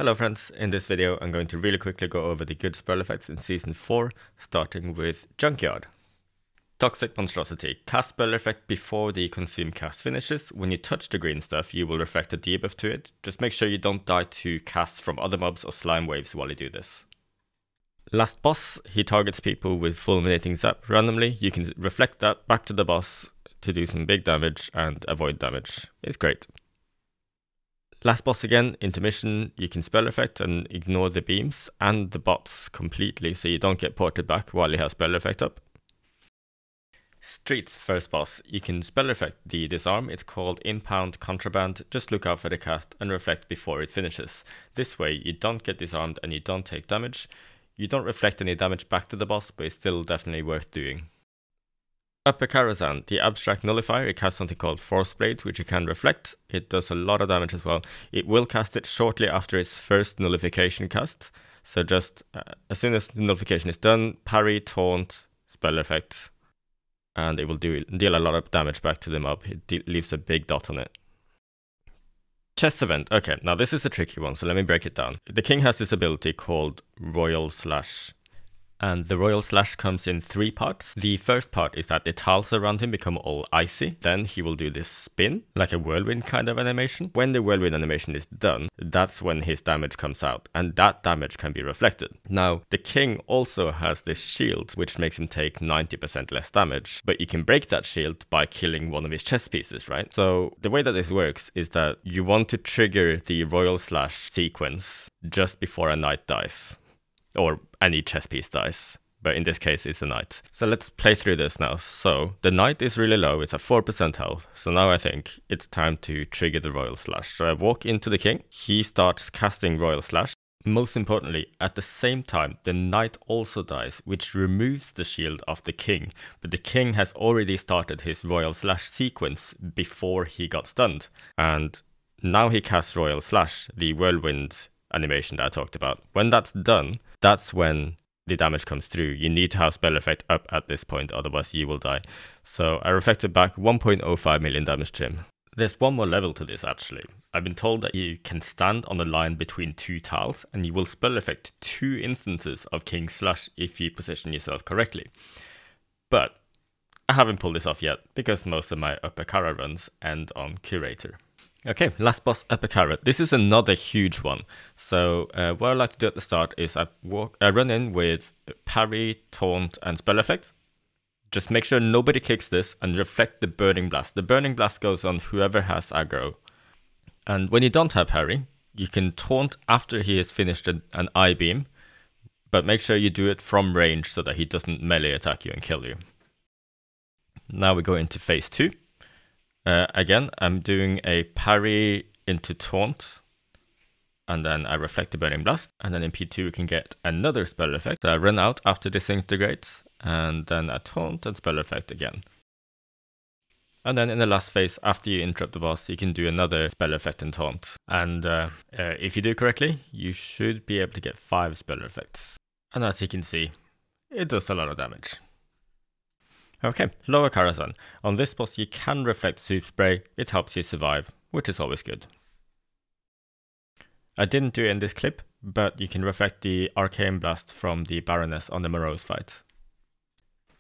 Hello friends, in this video I'm going to really quickly go over the good spell effects in Season 4, starting with Junkyard. Toxic Monstrosity. Cast spell effect before the consume cast finishes. When you touch the green stuff, you will reflect a debuff to it. Just make sure you don't die to casts from other mobs or slime waves while you do this. Last boss, he targets people with Fulminating Zap randomly. You can reflect that back to the boss to do some big damage and avoid damage. It's great. Last boss again, Intermission, you can spell effect and ignore the beams and the bots completely so you don't get ported back while you have spell effect up. Streets first boss, you can spell effect the disarm, it's called Impound Contraband, just look out for the cast and reflect before it finishes. This way you don't get disarmed and you don't take damage. You don't reflect any damage back to the boss, but it's still definitely worth doing. Upper Karazhan, the abstract nullifier, it casts something called Force Blades, which you can reflect. It does a lot of damage as well. It will cast it shortly after its first nullification cast. So just as soon as the nullification is done, parry, taunt, spell effect, and it will deal a lot of damage back to the mob. It leaves a big dot on it. Chest event. Okay, now this is a tricky one, so let me break it down. The king has this ability called Royal Slash. And the Royal Slash comes in 3 parts. The first part is that the tiles around him become all icy. Then he will do this spin, like a whirlwind kind of animation. When the whirlwind animation is done, that's when his damage comes out. And that damage can be reflected. Now, the king also has this shield, which makes him take 90% less damage. But you can break that shield by killing one of his chest pieces, right? So the way that this works is that you want to trigger the Royal Slash sequence just before a knight dies. Or any chess piece dies, but in this case it's a knight. So let's play through this now. So the knight is really low, it's at 4% health. So now I think it's time to trigger the Royal Slash. So I walk into the king, he starts casting Royal Slash. Most importantly, at the same time, the knight also dies, which removes the shield of the king. But the king has already started his Royal Slash sequence before he got stunned. And now he casts Royal Slash, the whirlwind animation that I talked about. When that's done, that's when the damage comes through. You need to have spell effect up at this point, otherwise you will die. So I reflected back 1.05 million damage to him. There's one more level to this actually. I've been told that you can stand on the line between 2 tiles and you will spell effect 2 instances of King Slash if you position yourself correctly. But I haven't pulled this off yet because most of my upper Kara runs end on Curator. Okay, last boss, Upper Kara. This is another huge one. So what I like to do at the start is I run in with parry, taunt, and spell effect. Just make sure nobody kicks this and reflect the Burning Blast. The Burning Blast goes on whoever has aggro. And when you don't have parry, you can taunt after he has finished an I-beam, but make sure you do it from range so that he doesn't melee attack you and kill you. Now we go into phase 2. Again, I'm doing a parry into taunt, and then I reflect the Burning Blast, and then in P2 we can get another spell effect. I run out after disintegrates, and then a taunt and spell effect again. And then in the last phase, after you interrupt the boss, you can do another spell effect and taunt. And if you do correctly, you should be able to get 5 spell effects. And as you can see, it does a lot of damage. Okay, lower Karazhan. On this boss you can reflect Soup Spray, it helps you survive, which is always good. I didn't do it in this clip, but you can reflect the Arcane Blast from the Baroness on the Morose fight.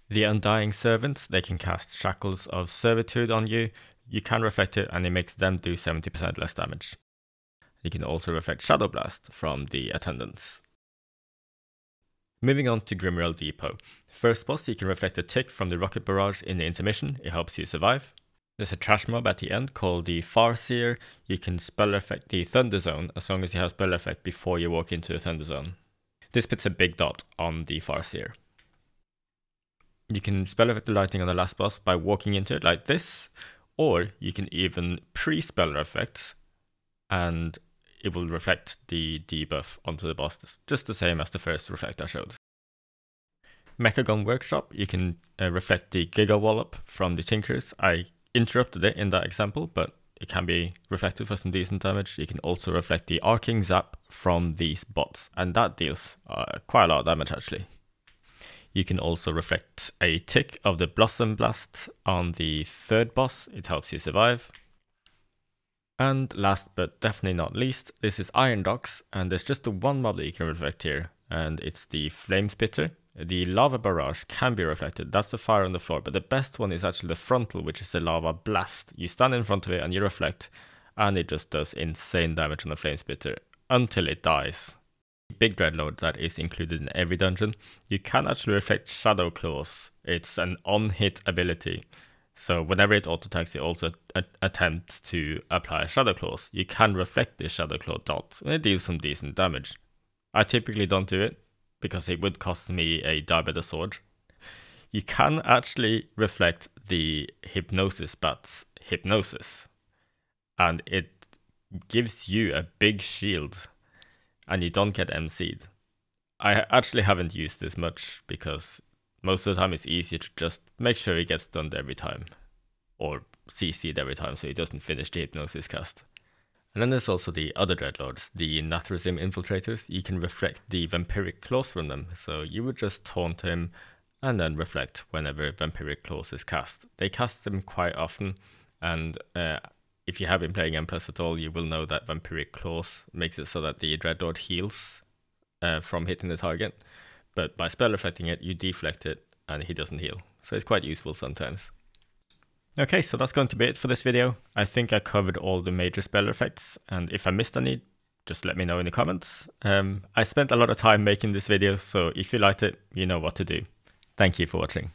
The Undying Servants, they can cast Shackles of Servitude on you. You can reflect it and it makes them do 70% less damage. You can also reflect Shadow Blast from the Attendants. Moving on to Grimrail Depot. First boss, you can reflect a tick from the rocket barrage in the intermission, it helps you survive. There's a trash mob at the end called the Seer. You can spell effect the Thunder Zone as long as you have spell effect before you walk into the Thunder Zone. This puts a big dot on the Seer. You can spell effect the lightning on the last boss by walking into it like this, or you can even pre-spell effect and it will reflect the debuff onto the boss, just the same as the first reflect I showed. Mechagon Workshop, you can reflect the Giga Wallop from the Tinkerers. I interrupted it in that example, but it can be reflected for some decent damage. You can also reflect the Arcing Zap from these bots, and that deals quite a lot of damage actually. You can also reflect a tick of the Blossom Blast on the third boss, it helps you survive. And last but definitely not least, this is Iron Docks, and there's just the one mob that you can reflect here, and it's the Flamespitter. The Lava Barrage can be reflected, that's the fire on the floor, but the best one is actually the frontal, which is the Lava Blast. You stand in front of it and you reflect, and it just does insane damage on the Flamespitter until it dies. Big Dreadlord that is included in every dungeon. You can actually reflect Shadow Claws. It's an on-hit ability. So whenever it auto-attacks, it also attempts to apply Shadow Claws. You can reflect this Shadow Claw dot, and it deals some decent damage. I typically don't do it, because it would cost me a die by the sword. You can actually reflect the Hypnosis Bat's Hypnosis, and it gives you a big shield, and you don't get MC'd. I actually haven't used this much, because most of the time it's easier to just make sure he gets stunned every time, or CC'd every time so he doesn't finish the Hypnosis cast. And then there's also the other Dreadlords, the Nathrezim Infiltrators. You can reflect the Vampiric Claws from them, so you would just taunt him and then reflect whenever Vampiric Claws is cast. They cast them quite often, and if you have been playing M+ at all, you will know that Vampiric Claws makes it so that the Dreadlord heals from hitting the target, but by spell reflecting it, you deflect it and he doesn't heal, so it's quite useful sometimes. Okay, so that's going to be it for this video. I think I covered all the major spell effects, and if I missed any, just let me know in the comments. I spent a lot of time making this video, so if you liked it, you know what to do. Thank you for watching.